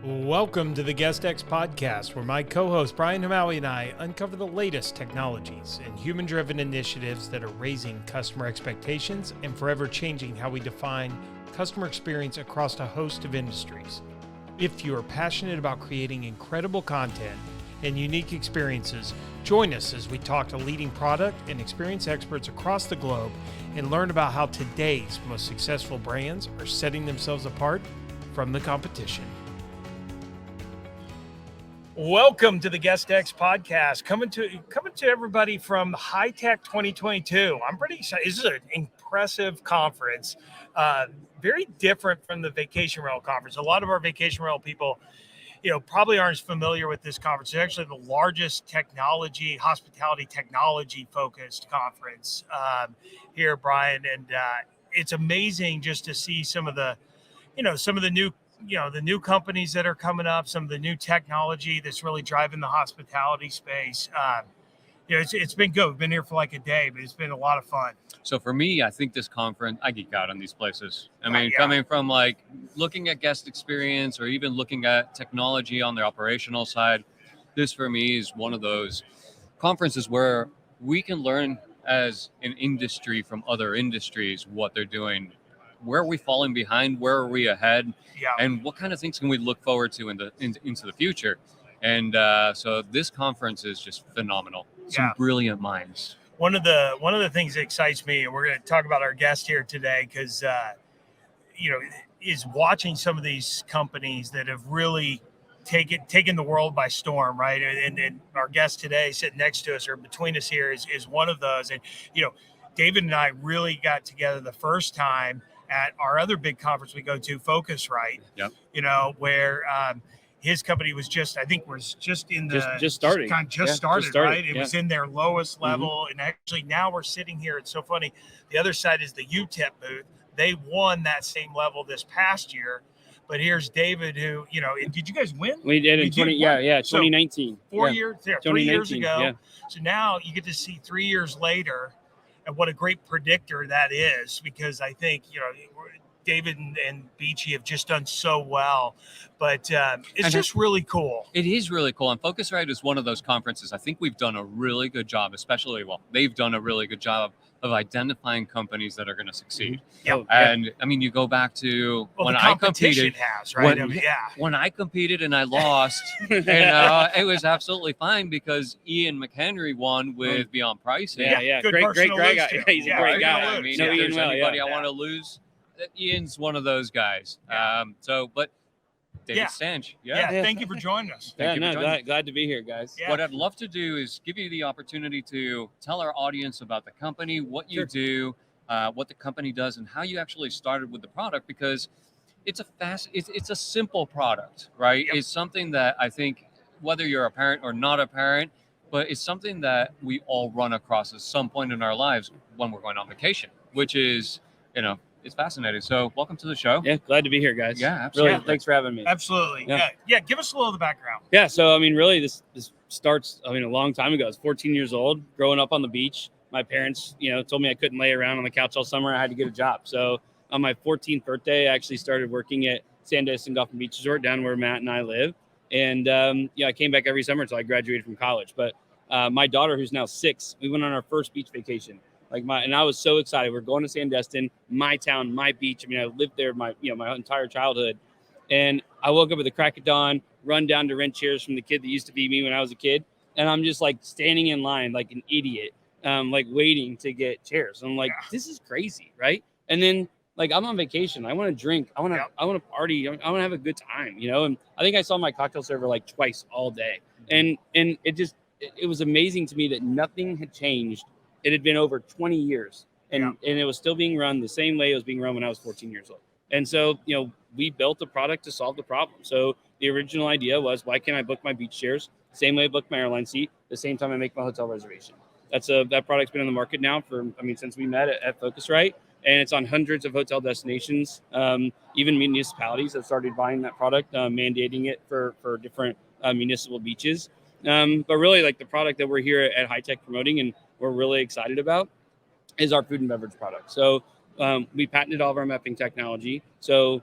Welcome to the GuestX podcast, where my co-host Brian Hamawi and I uncover the latest technologies and human-driven initiatives that are raising customer expectations and forever changing how we define customer experience across a host of industries. If you are passionate about creating incredible content and unique experiences, join us as we talk to leading product and experience experts across the globe and learn about how today's most successful brands are setting themselves apart from the competition. Welcome to the GuestX podcast, coming to everybody from HITEC 2022. I'm pretty excited. This is an impressive conference, very different from the vacation rental conference. A lot of our vacation rental people, probably aren't as familiar with this conference. It's actually the largest hospitality technology focused conference here, Brian, and it's amazing just to see some of the new companies that are coming up, some of the new technology that's really driving the hospitality space. It's been good. We've been here for like a day, but it's been a lot of fun. So for me, I think this conference, I geek out on these places. Coming from like looking at guest experience or even looking at technology on the operational side, this for me is one of those conferences where we can learn as an industry from other industries what they're doing. Where are we falling behind? Where are we ahead? Yeah. And what kind of things can we look forward to into the future? And so this conference is just phenomenal. Some brilliant minds. One of the things that excites me, and we're going to talk about our guest here today, because is watching some of these companies that have really taken the world by storm, right? And our guest today, sitting next to us or between us here, is one of those. And David and I really got together the first time at our other big conference we go to, Focusrite. Yep. Where his company was just in the just started, right? It was in their lowest level, and actually now we're sitting here. It's so funny. The other side is the HITEC booth. They won that same level this past year, but here's David, who did you guys win? We did in 2019. So 4 years, 3 years ago. Yeah. So now you get to see 3 years later. And what a great predictor that is, because I think, David and Beachy have just done so well, but it's just really cool. It is really cool. And Focusrite is one of those conferences. I think we've done a really good job, they've done a really good job of identifying companies that are going to succeed. Yep. And you go back to when I competed. When I competed and I lost, and it was absolutely fine because Ian McHenry won with Beyond Pricing. Yeah. Great guy. He's a great guy. If there's anybody I want to lose, Ian's one of those guys. But David Stange. Thank you for joining us. Glad to be here, guys. What I'd love to do is give you the opportunity to tell our audience about the company, what you do, what the company does, and how you actually started with the product, because it's a simple product, right? Yep. It's something that I think, whether you're a parent or not a parent, but it's something that we all run across at some point in our lives when we're going on vacation, which is, it's fascinating. So welcome to the show. Yeah, glad to be here, guys. Yeah, absolutely. Really, thanks for having me. Absolutely. Yeah. Give us a little of the background. Yeah, so really this starts a long time ago. I was 14 years old, growing up on the beach. My parents, told me I couldn't lay around on the couch all summer. I had to get a job. So on my 14th birthday, I actually started working at Sandestin Golf and Beach Resort down where Matt and I live. And I came back every summer until I graduated from college. But my daughter, who's now 6, we went on our first beach vacation. And I was so excited. We're going to Sandestin, my town, my beach. I lived there my entire childhood. And I woke up with the crack of dawn, run down to rent chairs from the kid that used to be me when I was a kid. And I'm just standing in line like an idiot, waiting to get chairs. I'm this is crazy, right? And then I'm on vacation. I want to drink. I want to party. I want to have a good time, And I think I saw my cocktail server twice all day. And it was amazing to me that nothing had changed. It had been over 20 years, and it was still being run the same way it was being run when I was 14 years old. And so, we built a product to solve the problem. So the original idea was, why can't I book my beach chairs the same way I book my airline seat, the same time I make my hotel reservation? That product's been on the market now for, since we met at Focusrite, and it's on hundreds of hotel destinations. Even municipalities have started buying that product, mandating it for different municipal beaches. But really, the product that we're here at HITEC promoting and we're really excited about is our food and beverage product. So we patented all of our mapping technology. So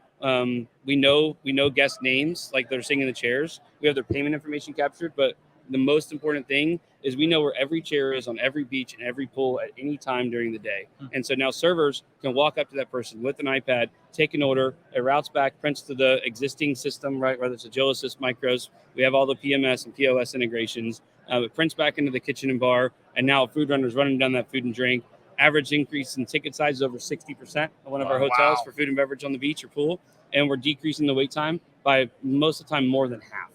we know guest names, like they're sitting in the chairs. We have their payment information captured, but the most important thing is we know where every chair is on every beach and every pool at any time during the day. And so now servers can walk up to that person with an iPad, take an order, it routes back, prints to the existing system, right? Whether it's Agilysys, Micros, we have all the PMS and POS integrations. It prints back into the kitchen and bar, and now a food runner is running down that food and drink. Average increase in ticket size is over 60% at one of our hotels for food and beverage on the beach or pool. And we're decreasing the wait time by most of the time more than half.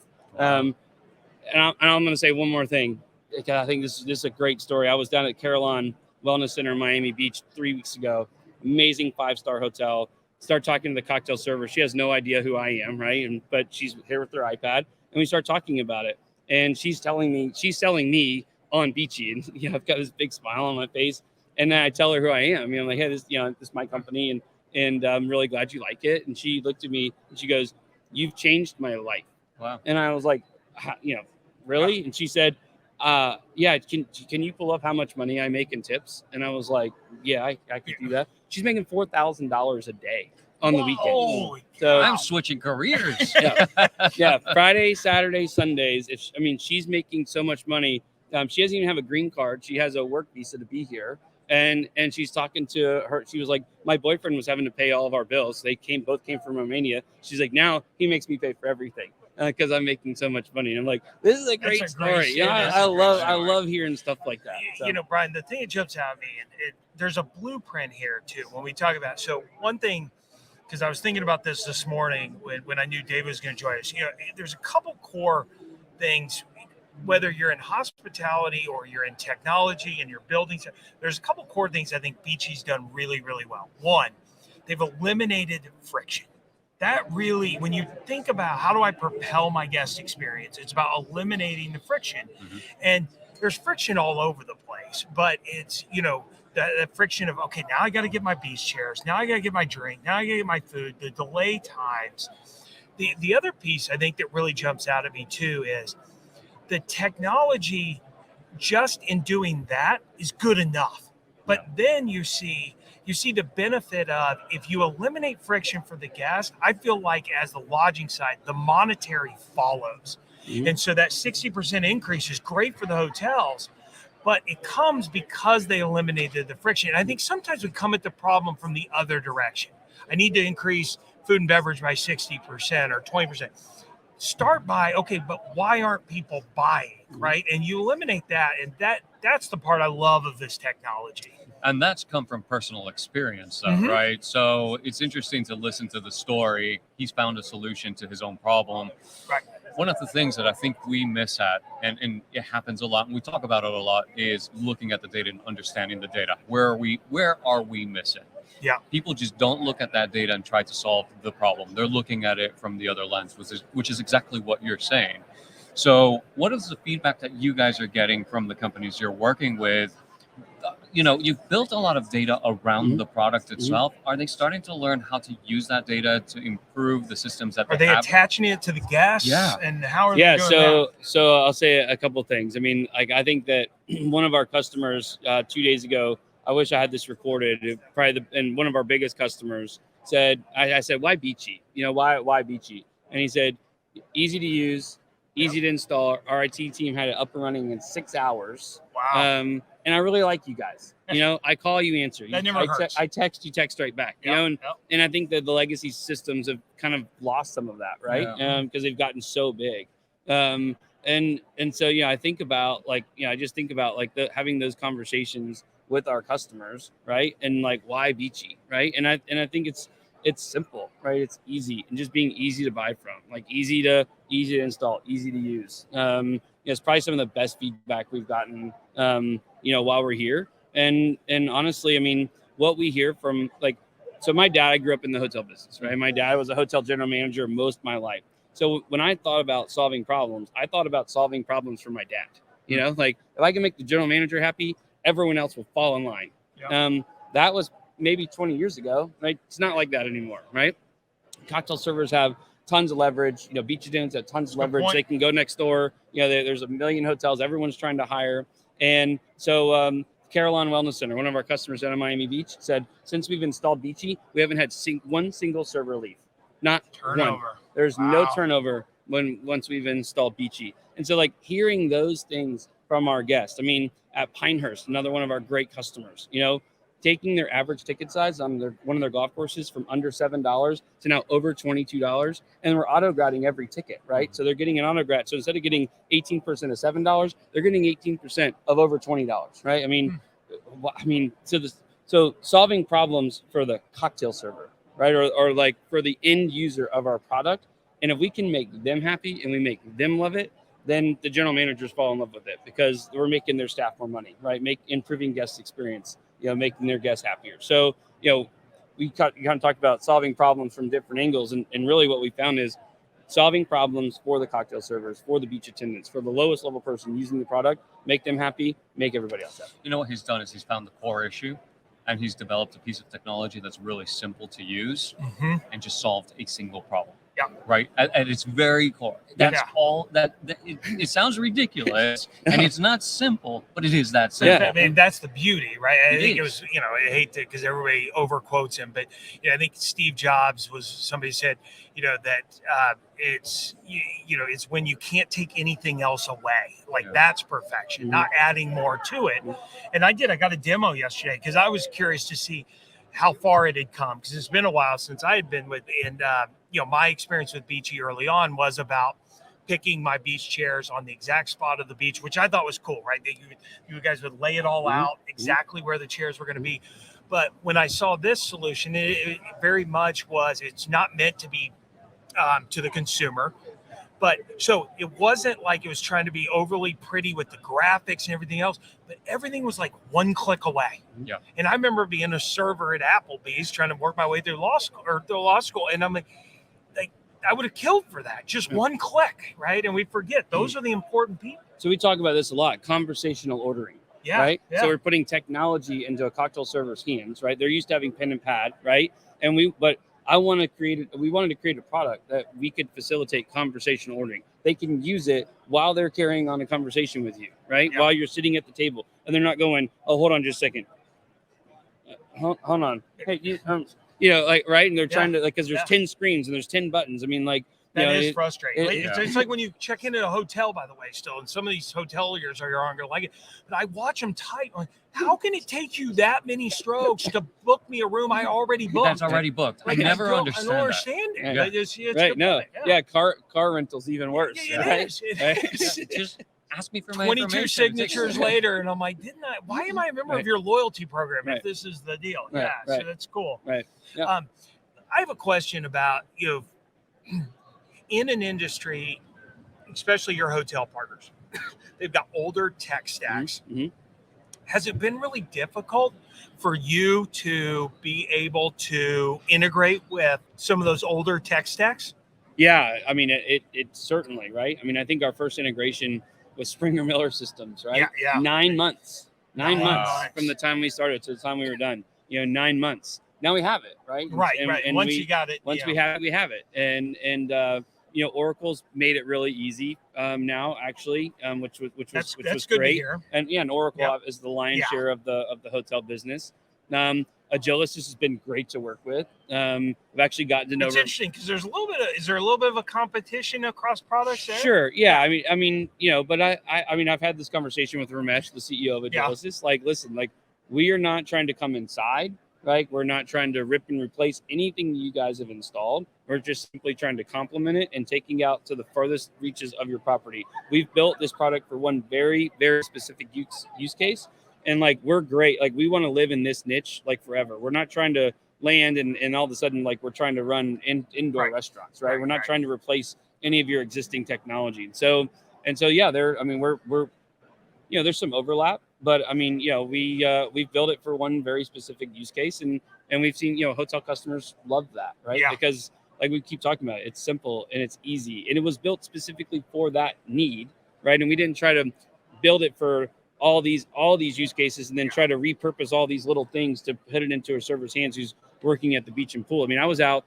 And I'm going to say one more thing. I think this is a great story. I was down at Carillon Wellness Center in Miami Beach 3 weeks ago. Amazing 5-star hotel. Start talking to the cocktail server. She has no idea who I am, right? But she's here with her iPad, and we start talking about it. And she's selling me on Beachy, and I've got this big smile on my face. And then I tell her who I am. I'm like, hey, this is my company, and I'm really glad you like it. And she looked at me and she goes, "You've changed my life." Wow. And I was like, really? Wow. And she said, yeah, can you pull up how much money I make in tips? And I was like, yeah, I could do that. She's making $4,000 a day on the weekends. So I'm switching careers. Yeah. Friday, Saturday, Sundays. She's making so much money. She doesn't even have a green card. She has a work visa to be here. And she's talking to her. She was like, my boyfriend was having to pay all of our bills. They both came from Romania. She's like, now he makes me pay for everything because I'm making so much money. And I'm like, this is a great story. I love hearing stuff like that. So. Brian, the thing that jumps out at me, there's a blueprint here too when we talk about. So one thing, because I was thinking about this morning when I knew David was going to join us. There's a couple core things. Whether you're in hospitality or you're in technology and you're building, there's a couple core things I think Beachy's done really, really well. One, they've eliminated friction. That really, when you think about how do I propel my guest experience, it's about eliminating the friction. Mm-hmm. And there's friction all over the place, but it's, the friction of, okay, now I got to get my beach chairs. Now I got to get my drink. Now I got to get my food, the delay times. The other piece I think that really jumps out at me too is the technology just in doing that is good enough. But then you see the benefit of if you eliminate friction for the guest, I feel like as the lodging side, the monetary follows. Mm-hmm. And so that 60% increase is great for the hotels, but it comes because they eliminated the friction. And I think sometimes we come at the problem from the other direction. I need to increase food and beverage by 60% or 20%. Start by, okay, but why aren't people buying, right? And you eliminate that, and that's the part I love of this technology. And that's come from personal experience, though, mm-hmm. right? So it's interesting to listen to the story. He's found a solution to his own problem. Right. One of the things that I think we miss at, and it happens a lot, and we talk about it a lot, is looking at the data and understanding the data. Where are we missing? Yeah. People just don't look at that data and try to solve the problem. They're looking at it from the other lens, which is exactly what you're saying. So what is the feedback that you guys are getting from the companies you're working with? You've built a lot of data around mm-hmm. the product itself. Mm-hmm. Are they starting to learn how to use that data to improve the systems that are they attaching it to the guests? Yeah. And how are they doing that? So I'll say a couple of things. I think that one of our customers 2 days ago, I wish I had this recorded. And one of our biggest customers said, I said, why Beachy? Why Beachy? And he said, easy to use, easy to install. Our IT team had it up and running in 6 hours. Wow. And I really like you guys. I call, you answer. That never hurts. I text, you text right back. And I think that the legacy systems have kind of lost some of that, right? Because they've gotten so big. And so I think about I just think about having those conversations with our customers, right? And why Beachy, right? And I think it's simple, right? It's easy and just being easy to buy from, easy to install, easy to use. It's probably some of the best feedback we've gotten, while we're here. And honestly, what we hear from so my dad, I grew up in the hotel business, right? My dad was a hotel general manager most of my life. So when I thought about solving problems, I thought about solving problems for my dad. If I can make the general manager happy, everyone else will fall in line. Yep. That was maybe 20 years ago, right? It's not like that anymore, right? Cocktail servers have tons of leverage. Beach students have tons of leverage. They can go next door. There's a million hotels. Everyone's trying to hire. And so Carillon Wellness Center, one of our customers out of Miami Beach, said since we've installed Beachy, we haven't had one single server leave. Not Turnover. one. There's no turnover once we've installed Beachy. And so like hearing those things from our guests, I mean, at Pinehurst, another one of our great customers, taking their average ticket size on one of their golf courses from under $7 to now over $22, and we're auto grading every ticket, right? So they're getting an auto grad. So instead of getting 18% of $7, they're getting 18% of over $20, right? So solving problems for the cocktail server, right, or like for the end user of our product, and if we can make them happy and we make them love it, then the general managers fall in love with it because we're making their staff more money, right? Improving guest experience. Making their guests happier. So, we kind of talked about solving problems from different angles. And really what we found is solving problems for the cocktail servers, for the beach attendants, for the lowest level person using the product, make them happy, make everybody else happy. What he's done is he's found the core issue and he's developed a piece of technology that's really simple to use and just solved a single problem. Yeah. Right. At its very core. That's all that it sounds ridiculous and it's not simple, but it is that simple. Yeah. I mean, that's the beauty, right? I think it was, I hate to, because everybody overquotes him, but I think Steve Jobs somebody said, that it's when you can't take anything else away, that's perfection, not adding more to it. And I got a demo yesterday because I was curious to see how far it had come, because it's been a while since I had been with, and my experience with Beachy early on was about picking my beach chairs on the exact spot of the beach, which I thought was cool, right? That you guys would lay it all out exactly where the chairs were going to be. But when I saw this solution, it very much it's not meant to be to the consumer. But so it wasn't like it was trying to be overly pretty with the graphics and everything else, but everything was like one click away. Yeah. And I remember being a server at Applebee's trying to work my way through law school. And I'm like, I would have killed for that. Just one click, right? And we forget those are the important people. So we talk about this a lot, conversational ordering. Yeah. Right. Yeah. So we're putting technology into a cocktail server's hands, right? They're used to having pen and pad, right? And we wanted to create a product that we could facilitate conversational ordering. They can use it while they're carrying on a conversation with you, right? Yeah. While you're sitting at the table, and they're not going, "Oh, hold on just a second. Hold on. Hey, right?" And they're trying to, because there's 10 screens and there's 10 buttons. I mean, that is frustrating. It's like when you check into a hotel, by the way, still, and some of these hoteliers aren't going to like it, but I watch them type. Like, how can it take you that many strokes to book me a room I already booked? That's already booked. I never understand that. I don't understand it. Yeah. It's right. No. Yeah. Car rental's even worse. It is. Just ask me for my 22 signatures later, and I'm like, why am I a member of your loyalty program if this is the deal? Right. So that's cool. Right. Yeah. I have a question about, in an industry, especially your hotel partners, they've got older tech stacks. Mm-hmm. Has it been really difficult for you to be able to integrate with some of those older tech stacks? Yeah, I mean, it certainly, right? I mean, I think our first integration was Springer Miller Systems, right? Yeah. 9 months. 9 months Nice. from the time we started to the time we were done. 9 months. Now we have it, right? Right. And once you got it. We have it. And Oracle's made it really easy now, actually, which was that's good to great. hear. And Oracle Yep. is the lion's share of the hotel business. Agilis has been great to work with. I've actually gotten to know. It's interesting because is there a little bit of a competition across products there? Sure. Yeah. I mean, but I've had this conversation with Ramesh, the CEO of Agilis. It's like, listen, we are not trying to come inside, right? We're not trying to rip and replace anything you guys have installed. We're just simply trying to complement it and taking out to the furthest reaches of your property. We've built this product for one very, very specific use case. And we're great. We want to live in this niche forever. We're not trying to land and all of a sudden we're trying to run indoor restaurants, right? We're not trying to replace any of your existing technology. So yeah, we're there's some overlap, but we've built it for one very specific use case, and we've seen hotel customers love that, right? Yeah. Because we keep talking about it, it's simple and it's easy, and it was built specifically for that need, right? And we didn't try to build it for all these use cases and then try to repurpose all these little things to put it into a server's hands who's working at the beach and pool. I mean, I was out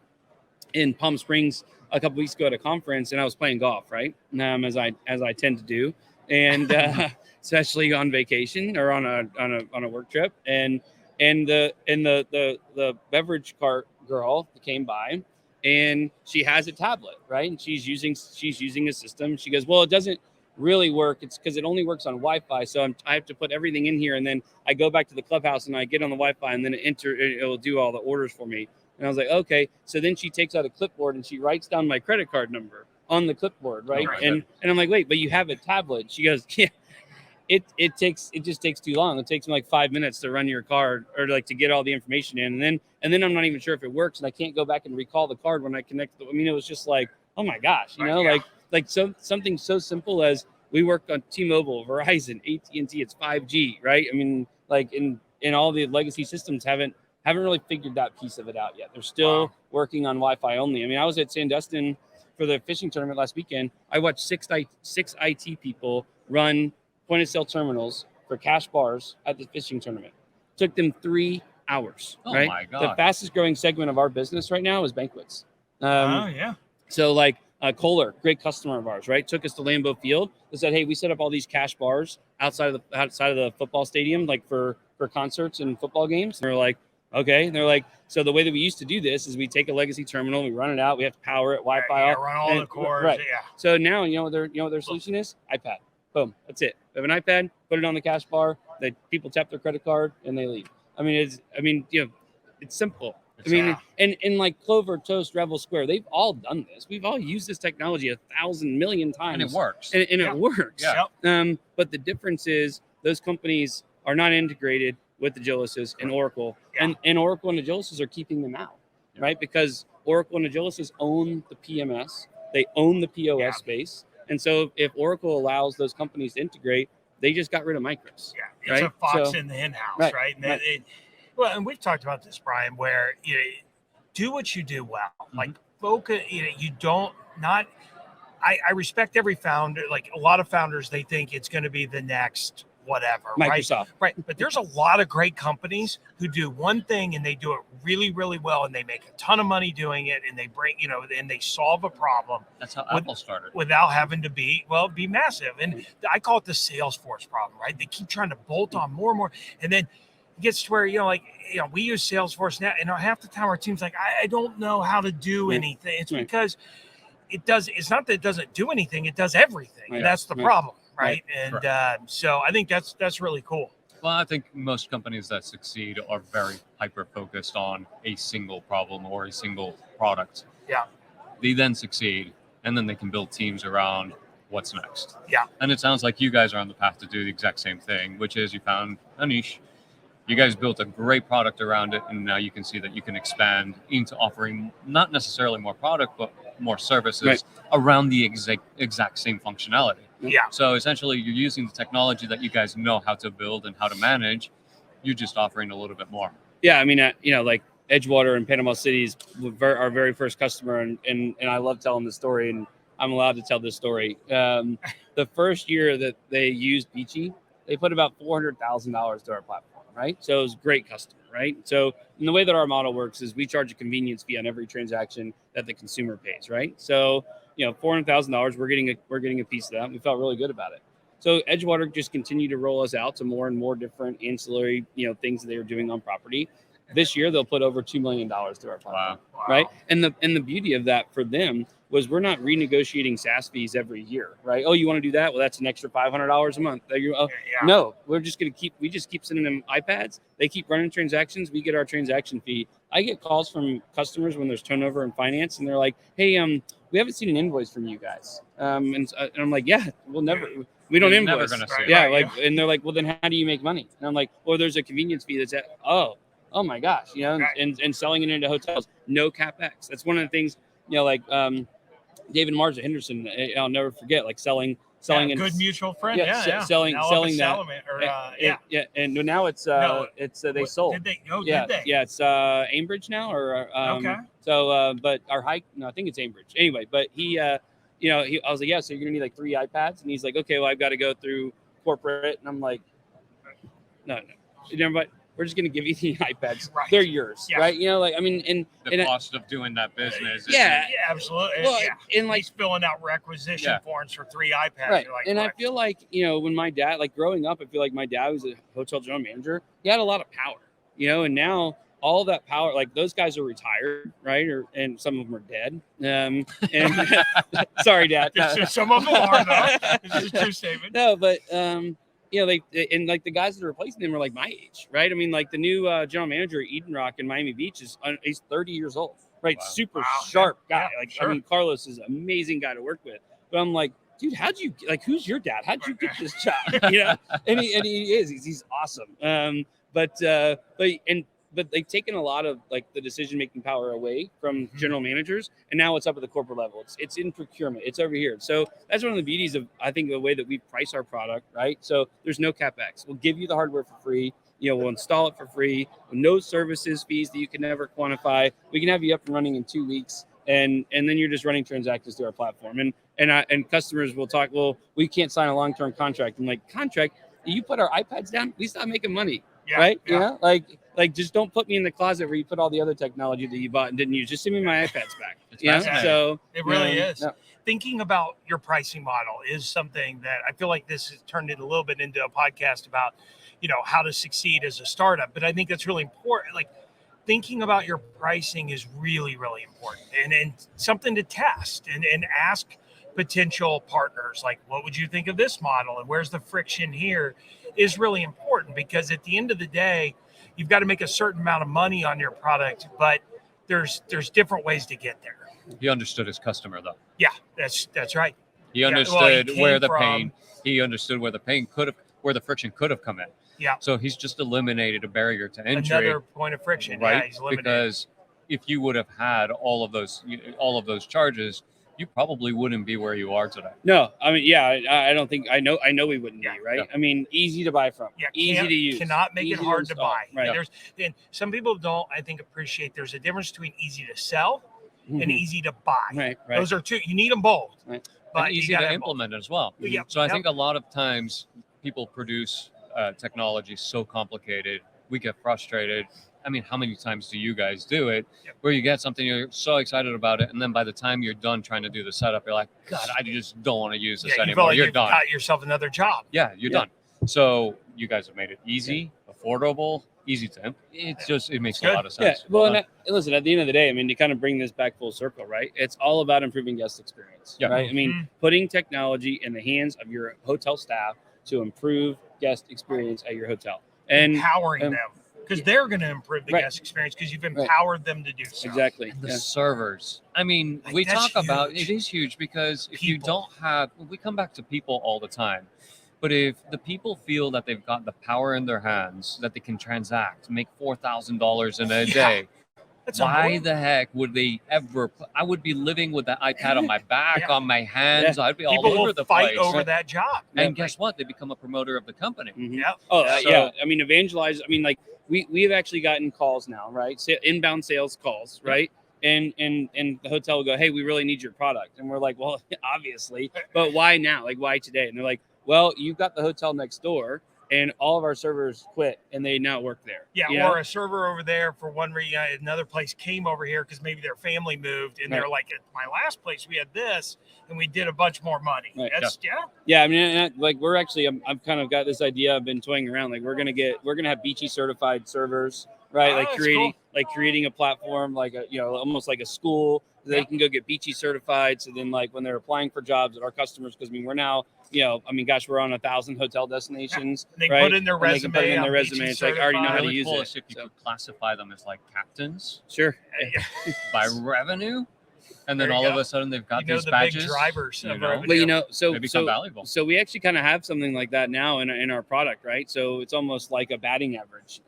in Palm Springs a couple weeks ago at a conference and I was playing golf, right? As I tend to do. and especially on vacation or on a work trip. And the beverage cart girl came by, and she has a tablet, right? And she's using a system. She goes, well, it doesn't really work. It's because it only works on Wi-Fi. So I have to put everything in here, and then I go back to the clubhouse and I get on the Wi-Fi, and then it'll do all the orders for me. And I was like, okay. So then she takes out a clipboard and she writes down my credit card number on the clipboard, right? And I'm like, wait, but you have a tablet. She goes, yeah. It just takes too long. It takes me like 5 minutes to run your card or like to get all the information in, and then I'm not even sure if it works, and I can't go back and recall the card when I connect. I mean, it was just like, oh my gosh, like something so simple as we work on T-Mobile, Verizon, AT&T. It's 5G, right? I mean, like in all the legacy systems haven't really figured that piece of it out yet. They're still working on Wi-Fi only. I mean, I was at Sandestin for the fishing tournament last weekend. I watched six IT people run point of sale terminals for cash bars at the fishing tournament. Took them 3 hours. Oh right? my God. The fastest growing segment of our business right now is banquets. Yeah. So like Kohler, great customer of ours, right? Took us to Lambeau Field. They said, hey, we set up all these cash bars outside of the football stadium, like for concerts and football games. And we're like, okay. And they're like, so the way that we used to do this is we take a legacy terminal, we run it out, we have to power it, Wi-Fi off, run all the cords. Right. Yeah. So now you know what their solution is? iPad. Boom. That's it. They have an iPad, put it on the cash bar, the people tap their credit card and they leave. It's simple. And like Clover, Toast, Revel Square, they've all done this. We've all used this technology 1,000 million times. And it works. And it works. Yeah. But the difference is those companies are not integrated with Agilysys and Oracle. Yeah. And Oracle and Agilysys are keeping them out, right? Because Oracle and Agilysys own the PMS. They own the POS space. And so if Oracle allows those companies to integrate, they just got rid of Micros. Yeah, it's a fox in the hen house, right? And and we've talked about this, Brian, where you do what you do well. Mm-hmm. Like focus, you don't not. I respect every founder. Like a lot of founders, they think it's going to be the next whatever, Microsoft. Right? But there's a lot of great companies who do one thing and they do it really, really well, and they make a ton of money doing it, and they bring, and they solve a problem. That's how Apple started. Without having to be massive. And I call it the Salesforce problem, right? They keep trying to bolt on more and more, and then it gets to where, we use Salesforce now, and half the time our team's like, I don't know how to do anything. It's because it's not that it doesn't do anything, it does everything. And that's the problem. Right. And so I think that's really cool. Well, I think most companies that succeed are very hyper focused on a single problem or a single product. Yeah. They then succeed, and then they can build teams around what's next. Yeah. And it sounds like you guys are on the path to do the exact same thing, which is you found a niche. You guys built a great product around it, and now you can see that you can expand into offering not necessarily more product, but more services around the exact same functionality. Yeah. So essentially, you're using the technology that you guys know how to build and how to manage. You're just offering a little bit more. Yeah, like Edgewater and Panama City is our very first customer, and I love telling the story, and I'm allowed to tell this story. The first year that they used Beachy, they put about $400,000 to our platform, right? So it was a great customer, right? So and the way that our model works is we charge a convenience fee on every transaction that the consumer pays, right? So $400,000, we're getting a piece of that. We felt really good about it. So Edgewater just continued to roll us out to more and more different ancillary, things that they were doing on property. This year they'll put over $2 million to our platform, right? And the beauty of that for them was we're not renegotiating SaaS fees every year, right? Oh, you want to do that? Well, that's an extra $500 a month. No, we just keep sending them iPads. They keep running transactions. We get our transaction fee. I get calls from customers when there's turnover in finance, and they're like, "Hey, we haven't seen an invoice from you guys." And I'm like, "Yeah, we don't invoice." And they're like, "Well, then how do you make money?" And I'm like, "Well, there's a convenience fee that's at oh my gosh, and selling it into hotels, no CapEx." That's one of the things, David Marz at Henderson, I'll never forget, like selling good mutual friend. Selling that. And now it's they sold. Did they? Oh, yeah, did they? Yeah, it's Ambridge now, or okay. So, but our hike, no, I think it's Ambridge. Anyway, but he, I was like, yeah, so you're gonna need like 3 iPads, and he's like, okay, well, I've got to go through corporate, and I'm like, no, you know, but we're just going to give you the iPads. Right. They're yours, Yeah. right? You know, like, I mean, and The and cost of doing that business. yeah. Yeah, absolutely. Well, yeah. and like, He's filling out requisition Yeah. forms for 3 iPads. right. You're like, And I what? feel like, you know, when my dad, like growing up, I feel like my dad was a hotel general manager. He had a lot of power, you know, and now all that power, like those guys are retired, right? And some of them are dead. And sorry, Dad. Some of them are, though. This is a true statement. No, but you know, and like the guys that are replacing them are like my age, right? I mean, like the new general manager at Eden Rock in Miami Beach he's 30 years old, right? Wow. Super Wow. sharp guy. Yeah, Like, sure. I mean, Carlos is an amazing guy to work with. But I'm like, dude, who's your dad? How'd you get this job? You know, and he's awesome. But they've taken a lot of like the decision-making power away from general managers, and now it's up at the corporate level. It's in procurement. It's over here. So that's one of the beauties of, I think, the way that we price our product, right? So there's no CapEx. We'll give you the hardware for free. You know, we'll install it for free. No services fees that you can never quantify. We can have you up and running in 2 weeks, and then you're just running transactions through our platform. And customers will talk, well, we can't sign a long-term contract. I'm like, contract? You put our iPads down, we stop making money. Yeah, Right? yeah. You know, like just don't put me in the closet where you put all the other technology that you bought and didn't use. Just send me my iPads back. It's You know? fascinating. So It really is. yeah. Thinking about your pricing model is something that I feel like this has turned it a little bit into a podcast about, you know, how to succeed as a startup. But I think that's really important. Like thinking about your pricing is really, really important and something to test and ask potential partners, like, what would you think of this model? And where's the friction here is really important, because at the end of the day, you've got to make a certain amount of money on your product, but there's different ways to get there. He understood his customer, though. Yeah, that's right. He Yeah, well, understood he where came the from- pain. He understood where the pain where the friction could have come in. Yeah. So he's just eliminated a barrier to entry, Another point of friction. right? Yeah, he's eliminated. Because if you would have had all of those charges, you probably wouldn't be where you are today. No, I mean, yeah, I don't think I know we wouldn't be, right? Yeah. I mean, easy to buy from, Yeah, easy to use, cannot make it easy hard to install, buy. right? There's and some people don't, I think, appreciate there's a difference between easy to sell and Mhm. easy to buy. Right. Those are two. You need them both. Right. But And you easy gotta to have both. implement as well. Yeah, So I yep. think a lot of times people produce technology so complicated, we get frustrated. I mean, how many times do you guys do it Yep. where you get something, you're so excited about it, and then by the time you're done trying to do the setup, you're like, God, I just don't want to use this Yeah, you feel anymore. like You're you've done. got yourself another job. Yeah, you're Yeah. done. So you guys have made it easy, affordable, easy to it makes a Good. lot of Yeah. sense. Well, done. and listen, at the end of the day, I mean, to kind of bring this back full circle, right? It's all about improving guest experience, Yeah. right? I mean, Mhm. putting technology in the hands of your hotel staff to improve guest experience at your hotel. And Empowering um, them, because they're going to improve the Right. guest experience because you've empowered them to do so. exactly. the Yeah. servers. I mean, Like, we that's talk about huge. it is huge because if you People. don't have, we come back to people all the time. But if the people feel that they've got the power in their hands, that they can transact, make $4,000 in a Yeah. day, That's why unbelievable. the heck would they ever? I would be living with that iPad on my back, Yeah. on my hands. I'd be all People over will the fight place. over that job. And guess what? They become a promoter of the company. Mhm. Yeah. Oh, So- yeah. I mean, evangelize. I mean, like we have actually gotten calls now, right? Inbound sales calls, right? And the hotel will go, hey, we really need your product, and we're like, well, obviously, but why now? Like, why today? And they're like, well, you've got the hotel next door, and all of our servers quit, and they now work there. Yeah, You know? or a server over there for one reason, another place came over here because maybe their family moved, and they're Right. like, at my last place we had this, and we did a bunch more money. Right. That's Yeah, I mean, like we're actually, I've kind of got this idea. I've been toying around. Like we're gonna have Beachy certified servers, right? Oh, Like that's creating a platform, like almost like a school. They can go get Beachy certified. So then, like when they're applying for jobs at our customers, because I mean we're now, gosh, we're on 1,000 hotel destinations. They right? put in their And they can put it resume. in their I'm resume. Beachy It's like I already know how to certified. Really use cool it. if you So, could classify them as like captains sure. by revenue, and then There you all of go. a sudden they've got You know, these the badges. big drivers you of know? revenue. But so They become valuable. So we actually kind of have something like that now in our product, right? So it's almost like a batting average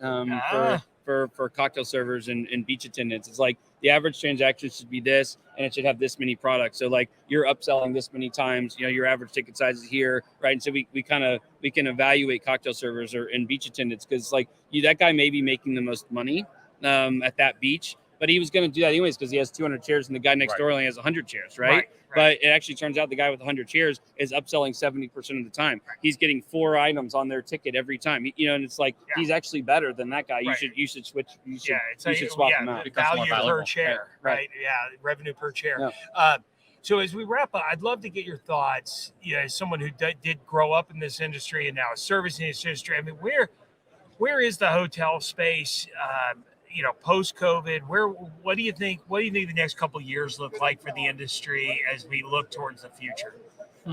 for cocktail servers and beach attendants. It's like the average transaction should be this, and it should have this many products. So like you're upselling this many times, your average ticket size is here, right? And so we can evaluate cocktail servers and beach attendants because like that guy may be making the most money at that beach, but he was going to do that anyways because he has 200 chairs and the guy next door only has 100 chairs, right? But it actually turns out the guy with 100 chairs is upselling 70% of the time. He's getting 4 items on their ticket every time. And it's like he's actually better than that guy. You should switch. You should swap him out. Value per chair, right? Yeah, revenue per chair. Yeah. So as we wrap up, I'd love to get your thoughts. As someone who did grow up in this industry and now is servicing this industry, I mean, where is the hotel space? Post-COVID, what do you think the next couple of years look like for the industry as we look towards the future?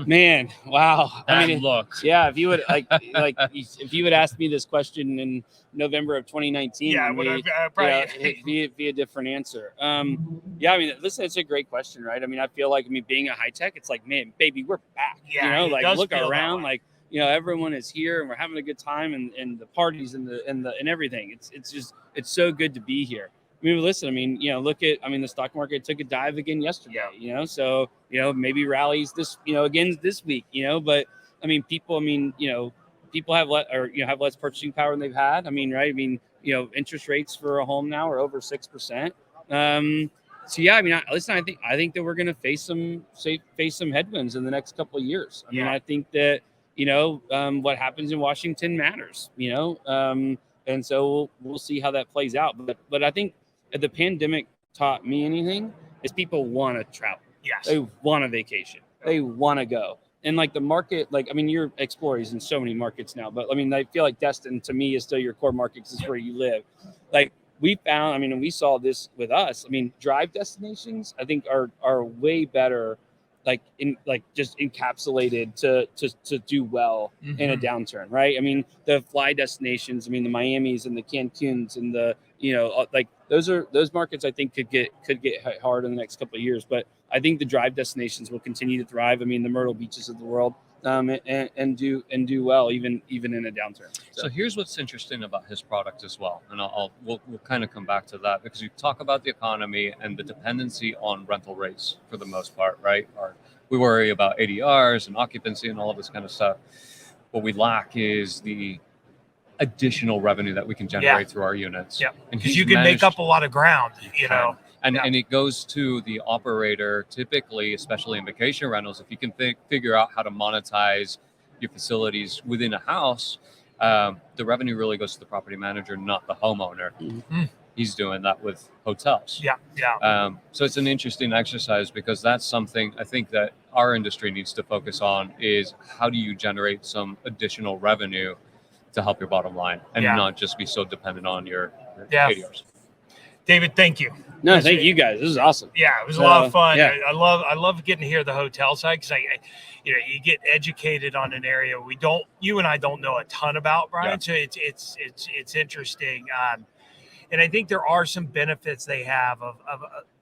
Man, wow. Looks. Yeah, if you would if you would ask me this question in November of 2019, it'd be a different answer. Listen, it's a great question, right? I feel like being a HITEC, it's like, man, baby, we're back. Yeah, look around, everyone is here and we're having a good time and the parties and everything. It's so good to be here. Listen, look at, the stock market took a dive again yesterday, so, maybe rallies this, again this week, but people have have less purchasing power than they've had. Right. Interest rates for a home now are over 6%. I think that we're going to face some headwinds in the next couple of years. I think that, what happens in Washington matters, and so we'll see how that plays out. But I think if the pandemic taught me anything, is people want to travel. Yes. They want a vacation. They want to go. And the market, you're exploring in so many markets now, but I feel like Destin to me is still your core market because it's where you live. We found, and we saw this with us. Drive destinations, I think are way better, just encapsulated to do well in a downturn, right? The fly destinations, the Miamis and the Cancuns and the, those markets I think could get hit hard in the next couple of years. But I think the drive destinations will continue to thrive. The Myrtle Beaches of the world, and do well even in a downturn. So here's what's interesting about his product as well, and we'll kind of come back to that because you talk about the economy and the dependency on rental rates for the most part, right? We worry about ADRs and occupancy and all of this kind of stuff. What we lack is the additional revenue that we can generate through our units. Yeah, because you can make up a lot of ground, And it goes to the operator typically, especially in vacation rentals, if you can figure out how to monetize your facilities within a house, the revenue really goes to the property manager, not the homeowner. Mm-hmm. He's doing that with hotels. Yeah. So it's an interesting exercise because that's something I think that our industry needs to focus on is how do you generate some additional revenue to help your bottom line and not just be so dependent on your ADRs. David, thank you. No, thank you guys. This is awesome. Yeah, it was a lot of fun. Yeah. I love getting to hear the hotel side because you get educated on an area you and I don't know a ton about, Brian. Yeah. So it's interesting. And I think there are some benefits they have of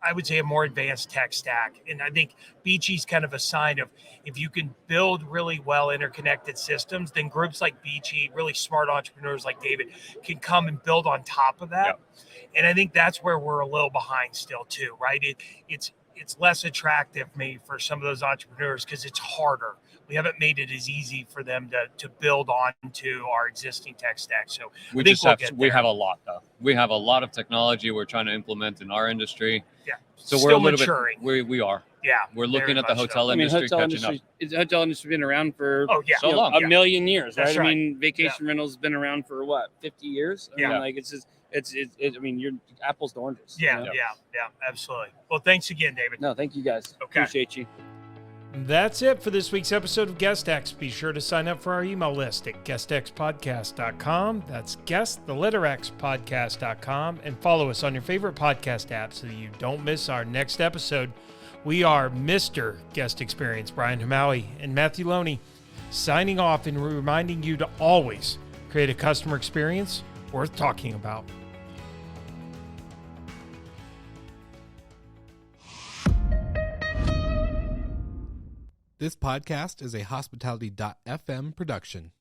I would say a more advanced tech stack. And I think Beachy's kind of a sign of if you can build really well interconnected systems, then groups like Beachy, really smart entrepreneurs like David, can come and build on top of that. Yeah. And I think that's where we're a little behind still too, right? It's less attractive maybe for some of those entrepreneurs because it's harder. We haven't made it as easy for them to build onto our existing tech stack. So we have a lot though. We have a lot of technology we're trying to implement in our industry. Yeah. So still we're a little maturing. We are. Yeah. We're looking at the hotel industry catching up. The hotel industry been around for so long. A million years, right? That's right. Vacation rentals been around for what, 50 years? It's just you're apples to oranges. Yeah, absolutely. Well, thanks again, David. No, thank you guys. Okay. Appreciate you. That's it for this week's episode of GuestX. Be sure to sign up for our email list at guestxpodcast.com. That's guest, the letter X, podcast.com. And follow us on your favorite podcast app so that you don't miss our next episode. We are Mr. Guest Experience, Brian Hamaui and Matthew Loney, signing off and reminding you to always create a customer experience worth talking about. This podcast is a Hospitality.fm production.